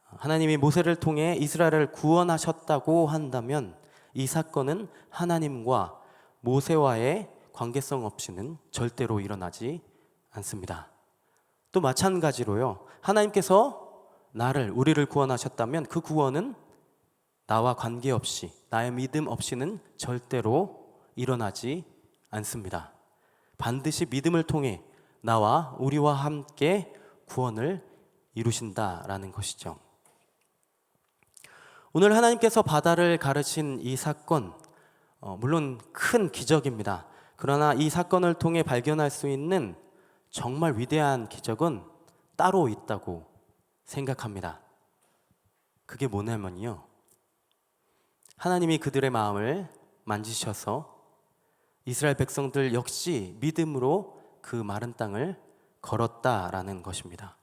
하나님이 모세를 통해 이스라엘을 구원하셨다고 한다면 이 사건은 하나님과 모세와의 관계성 없이는 절대로 일어나지 않습니다. 또 마찬가지로요. 하나님께서 우리를 구원하셨다면 그 구원은 나와 관계없이, 나의 믿음 없이는 절대로 일어나지 않습니다. 반드시 믿음을 통해 나와 우리와 함께 구원을 이루신다라는 것이죠. 오늘 하나님께서 바다를 가르친 이 사건, 물론 큰 기적입니다. 그러나 이 사건을 통해 발견할 수 있는 정말 위대한 기적은 따로 있다고 생각합니다. 그게 뭐냐면요, 하나님이 그들의 마음을 만지셔서 이스라엘 백성들 역시 믿음으로 그 마른 땅을 걸었다라는 것입니다.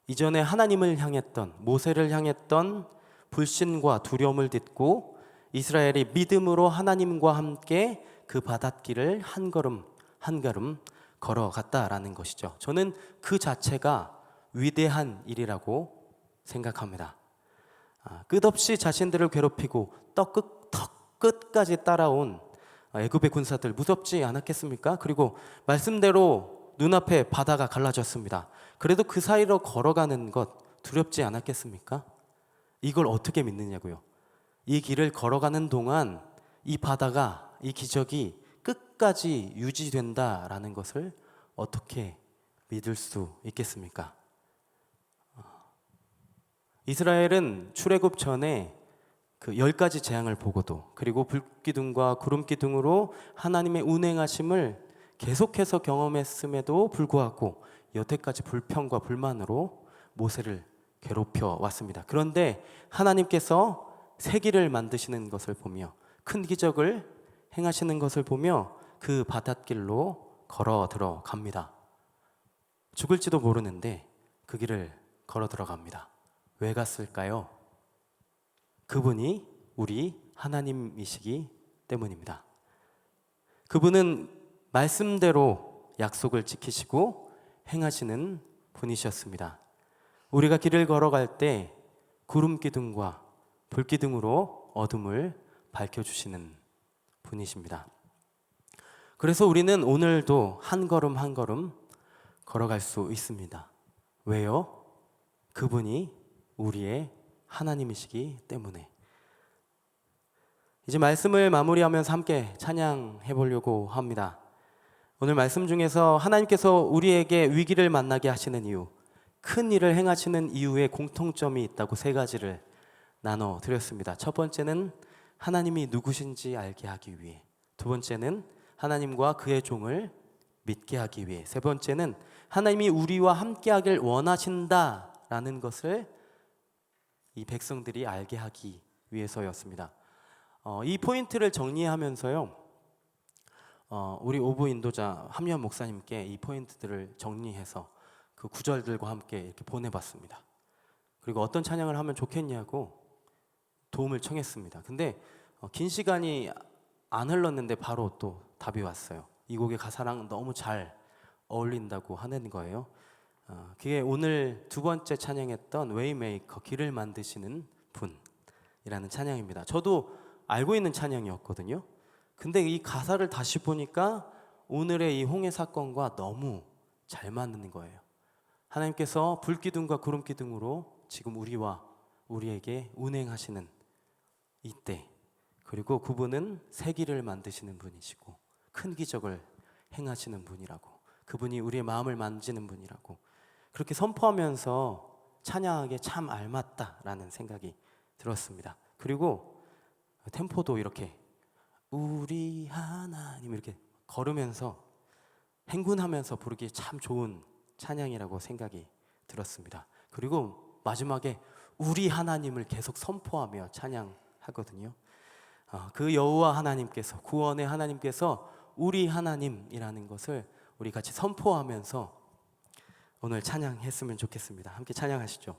이전에 하나님을 향했던, 모세를 향했던 불신과 두려움을 딛고 이스라엘이 믿음으로 하나님과 함께 그 바닷길을 한 걸음 한 걸음 걸어갔다라는 것이죠. 저는 그 자체가 위대한 일이라고 생각합니다. 끝없이 자신들을 괴롭히고 턱 끝까지 따라온 애굽의 군사들 무섭지 않았겠습니까? 그리고 말씀대로 눈앞에 바다가 갈라졌습니다. 그래도 그 사이로 걸어가는 것 두렵지 않았겠습니까? 이걸 어떻게 믿느냐고요. 이 길을 걸어가는 동안 이 바다가, 이 기적이 끝까지 유지된다라는 것을 어떻게 믿을 수 있겠습니까? 이스라엘은 출애굽 전에 그 10가지 재앙을 보고도, 그리고 불기둥과 구름기둥으로 하나님의 운행하심을 계속해서 경험했음에도 불구하고 여태까지 불평과 불만으로 모세를 괴롭혀 왔습니다. 그런데 하나님께서 세기를 만드시는 것을 보며, 큰 기적을 행하시는 것을 보며 그 바닷길로 걸어 들어갑니다. 죽을지도 모르는데 그 길을 걸어 들어갑니다. 왜 갔을까요? 그분이 우리 하나님이시기 때문입니다. 그분은 말씀대로 약속을 지키시고 행하시는 분이셨습니다. 우리가 길을 걸어갈 때 구름 기둥과 불 기둥으로 어둠을 밝혀주시는 분이십니다. 그래서 우리는 오늘도 한 걸음 한 걸음 걸어갈 수 있습니다. 왜요? 그분이 우리의 하나님이시기 때문에. 이제 말씀을 마무리하면서 함께 찬양해 보려고 합니다. 오늘 말씀 중에서 하나님께서 우리에게 위기를 만나게 하시는 이유, 큰 일을 행하시는 이유에 공통점이 있다고 3가지를 나눠 드렸습니다. 첫 번째는 하나님이 누구신지 알게 하기 위해, 두 번째는 하나님과 그의 종을 믿게 하기 위해, 세 번째는 하나님이 우리와 함께 하길 원하신다라는 것을 이 백성들이 알게 하기 위해서였습니다. 이 포인트를 정리하면서요, 우리 오부 인도자 함유한 목사님께 이 포인트들을 정리해서 그 구절들과 함께 이렇게 보내봤습니다. 그리고 어떤 찬양을 하면 좋겠냐고 도움을 청했습니다. 근데 긴 시간이 안 흘렀는데 바로 또 답이 왔어요. 이 곡의 가사랑 너무 잘 어울린다고 하는 거예요. 그게 오늘 2번째 찬양했던 웨이메이커, 길을 만드시는 분이라는 찬양입니다. 저도 알고 있는 찬양이었거든요. 근데 이 가사를 다시 보니까 오늘의 이 홍해 사건과 너무 잘 맞는 거예요. 하나님께서 불기둥과 구름기둥으로 지금 우리에게 운행하시는 이때, 그리고 그분은 새 길을 만드시는 분이시고 큰 기적을 행하시는 분이라고, 그분이 우리의 마음을 만지는 분이라고 그렇게 선포하면서 찬양하기에 참 알맞다라는 생각이 들었습니다. 그리고 템포도 이렇게 우리 하나님 이렇게 걸으면서 행군하면서 부르기에 참 좋은 찬양이라고 생각이 들었습니다. 그리고 마지막에 우리 하나님을 계속 선포하며 찬양하거든요. 그 여호와 하나님께서, 구원의 하나님께서 우리 하나님이라는 것을 우리 같이 선포하면서 오늘 찬양했으면 좋겠습니다. 함께 찬양하시죠.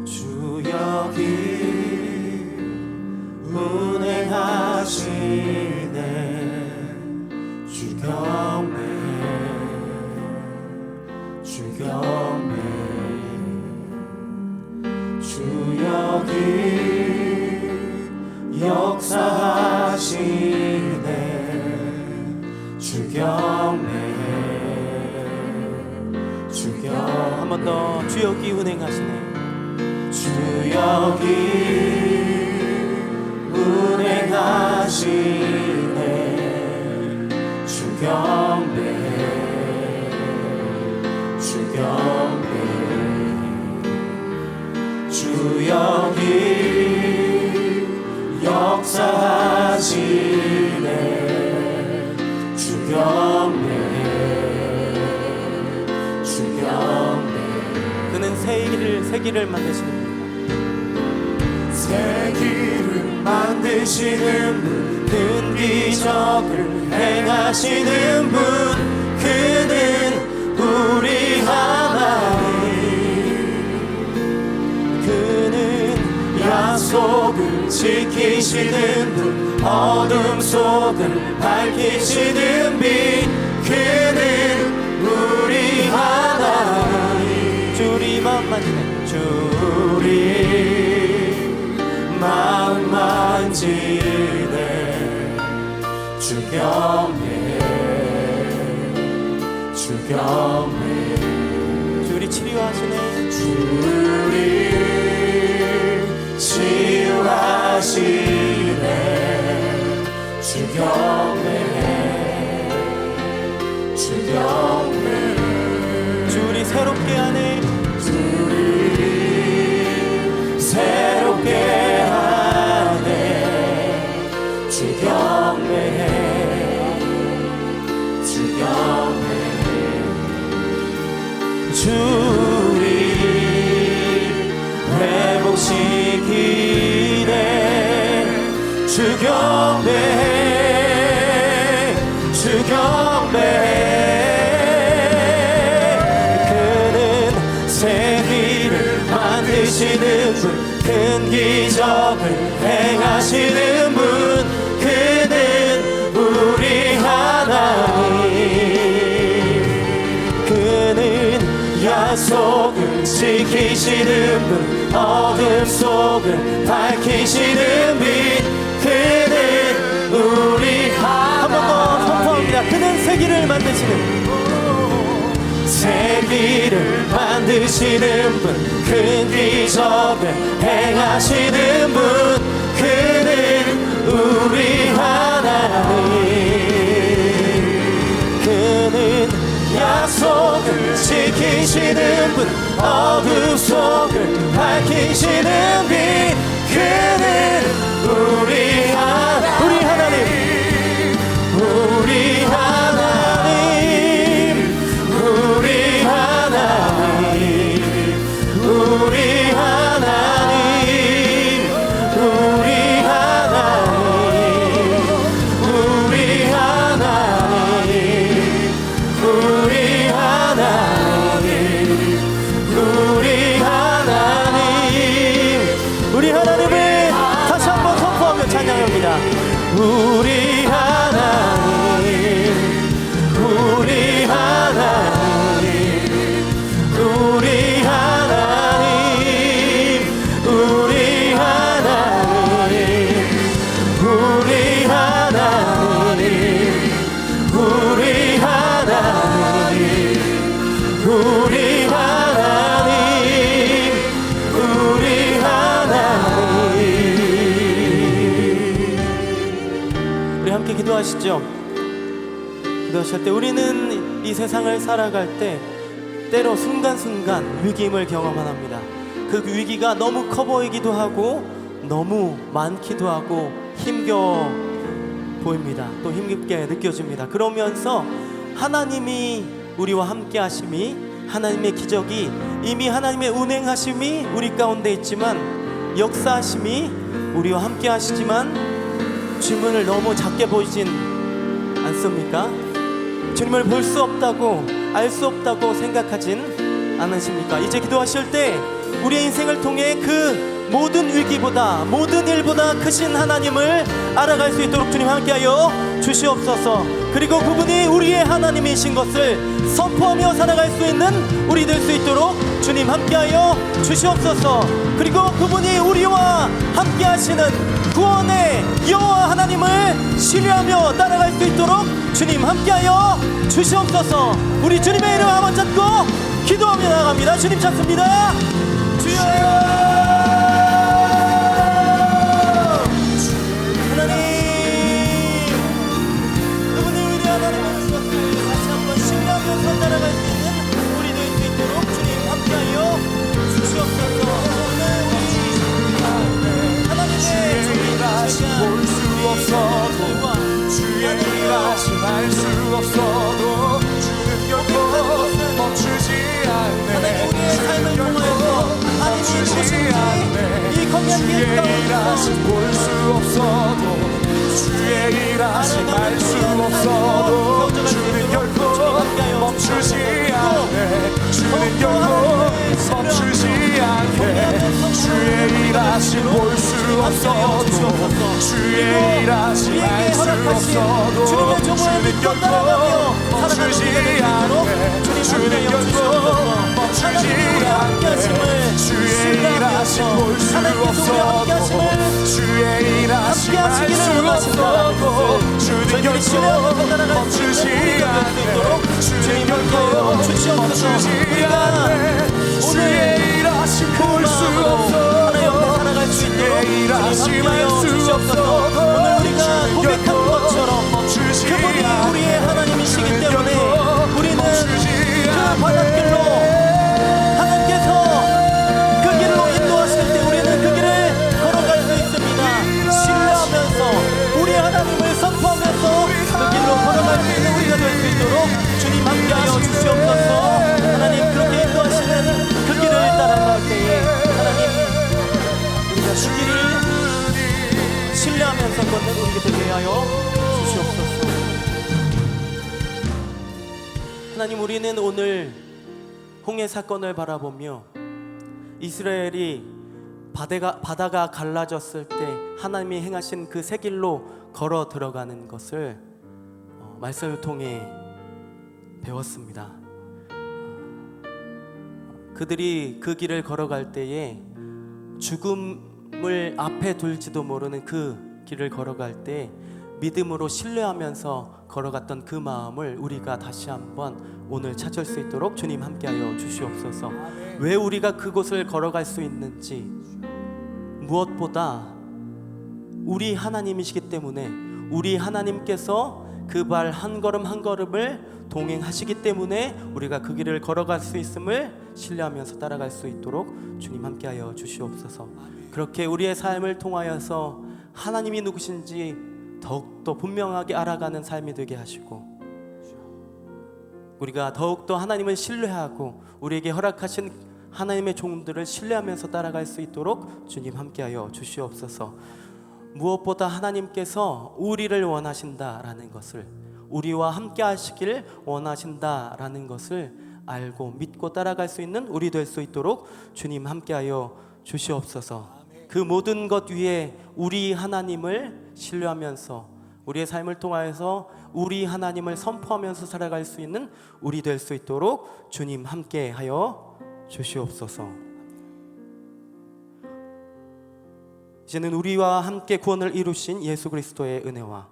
주 운행하시네 주경배 주경배 주 여기 역사하시네 주경배 주경 한 번 더 주 여기 운행하시네 주 여기 운행하시네 주경배 주경배 주 여기 역사하시네 주경배 주경배 그는 새 길을 만드시는 분 새 길을 만드시는 분 큰 기적을 행하시는 분 그는 우리 하나님 그는 약속을 지키시는 분 어둠 속을 밝히시는 빛 그는 우리 하나님 주리 마음 만지네 주리 마음 만지네 주경배 주경배 주리 치료하시네 주리 치유하시네 주경배 주경배 주리 새롭게 하네 주리 새롭게 하네 주경배 주경배 주리 회복시키네 주경배 주경배 그는 새 길을 만드시는 분 큰 기적을 행하시는 분 그는 우리 하나님 그는 약속을 지키시는 분 어둠 속을 밝히시는 빛 그는 우리 하나님 한 번 더 선포합니다. 그는 새 길을 만드시는 새 길을 만드시는 분 큰 기적을 행하시는 분 그는 우리 하나님 그는 약속을 지키시는 분 어둠 속을 밝히시는 빛 그는 우리 하나님 우리 하나님 우리 하나님 우리 하나님 우리 하나님 우리 하나님 우리 하나님 우리 하나님 우리 하나님을 다시 한번 선포하며 찬양합니다. 우리 하나님 우리 하나님 우리 하나님 우리 하나님 우리 하나님 우리 하나님 우리 하나님 우리 하나님 우리 함께 기도하시죠. 기도하실 때 우리는 이 세상을 살아갈 때 때로 순간순간 위기임을 경험합니다. 그 위기가 너무 커 보이기도 하고 너무 많기도 하고 힘겨워 보입니다. 또 힘겹게 느껴집니다. 그러면서 하나님이 우리와 함께 하심이 하나님의 기적이 이미 하나님의 운행하심이 우리 가운데 있지만 역사하심이 우리와 함께 하시지만 주님을 너무 작게 보이진 않습니까? 주님을 볼 수 없다고 알 수 없다고 생각하진 않으십니까? 이제 기도하실 때 우리의 인생을 통해 그 모든 위기보다 모든 일보다 크신 하나님을 알아갈 수 있도록 주님 함께하여 주시옵소서. 그리고 그분이 우리의 하나님이신 것을 선포하며 살아갈 수 있는 우리 될 수 있도록 주님 함께하여 주시옵소서. 그리고 그분이 우리와 함께하시는 구원의 여호와 하나님을 신뢰하며 따라갈 수 있도록 주님 함께하여 주시옵소서. 우리 주님의 이름 한번 찾고 기도하며 나갑니다. 주님 찾습니다. 주여 하나님, 그분이 위대한 하나님이신 것을 다시 한번 신뢰하면서 따라갈 수 있는 우리 될 수 있도록 주님 함께하여 주시옵소서. 오늘 우리 하나님의 주님 볼수 없어도 주의 일하심 알 수 없어도 주는 결코 멈추지 않네. 주는 결코 멈추지 않네. 주의 일하심 볼수 없어도 주의 일하심 알 수 없어도 주는 결코 멈추지 않네. 주는 결코 멈추지 않네. 주의 일하심 볼수 없어도 주의 일하심 알 수 없어도 주는 결코 멈추지 않네. 주는 결코 멈추지 않네. 주의 일하심 볼수 없어도 주의 일하심 알 수 없어도 주는 결코 멈추지 않네. 주는 결코 멈추지 않네. 주의 일하심 볼수 없어도 주의 일하심 알 수 없어도 오늘 우리가 고백한 것처럼 그분이 우리의 하나님이시기 때문에 우리는 그 바닷길로 하나님께서 그 길로 인도하실 때 우리는 그 길을 걸어갈 수 있습니다. 신뢰하면서 우리 하나님을 선포하면서 그 길로 걸어갈 수 있는 우리가 될 수 있도록 주님 함께하여 주시옵소서. 하나님 그렇게 인도하시는 그 길을 따라갈 때에 하나님 우리가 그 길을 신뢰하면서 걷는 우리가 되게 하여 주시옵소서. 하나님, 우리는 오늘 홍해 사건을 바라보며 이스라엘이 바다가 갈라졌을 때 하나님이 행하신 그 새 길로 걸어 들어가는 것을 말씀을 통해 배웠습니다. 그들이 그 길을 걸어갈 때에 죽음을 앞에 둘지도 모르는 그 길을 걸어갈 때 믿음으로 신뢰하면서 걸어갔던 그 마음을 우리가 다시 한번 오늘 찾을 수 있도록 주님 함께하여 주시옵소서. 왜 우리가 그곳을 걸어갈 수 있는지, 무엇보다 우리 하나님이시기 때문에 우리 하나님께서 그 발 한 걸음 한 걸음을 동행하시기 때문에 우리가 그 길을 걸어갈 수 있음을 신뢰하면서 따라갈 수 있도록 주님 함께하여 주시옵소서. 그렇게 우리의 삶을 통하여서 하나님이 누구신지 더욱더 분명하게 알아가는 삶이 되게 하시고 우리가 더욱더 하나님을 신뢰하고 우리에게 허락하신 하나님의 종들을 신뢰하면서 따라갈 수 있도록 주님 함께하여 주시옵소서. 무엇보다 하나님께서 우리를 원하신다라는 것을, 우리와 함께 하시길 원하신다라는 것을 알고 믿고 따라갈 수 있는 우리 될 수 있도록 주님 함께하여 주시옵소서. 그 모든 것 위에 우리 하나님을 신뢰하면서 우리의 삶을 통하여서 우리 하나님을 선포하면서 살아갈 수 있는 우리 될 수 있도록 주님 함께하여 주시옵소서. 이제는 우리와 함께 구원을 이루신 예수 그리스도의 은혜와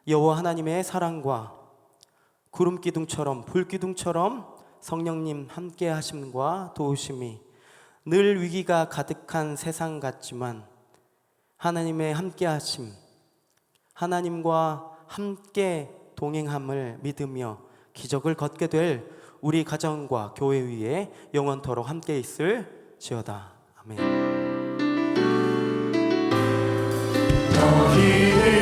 여호와 하나님의 사랑과 구름 기둥처럼 불 기둥처럼 성령님 함께 하심과 도우심이 늘 위기가 가득한 세상 같지만 하나님의 함께 하심, 하나님과 함께 동행함을 믿으며 기적을 걷게 될 우리 가정과 교회 위에 영원토록 함께 있을지어다. 아멘. 너희를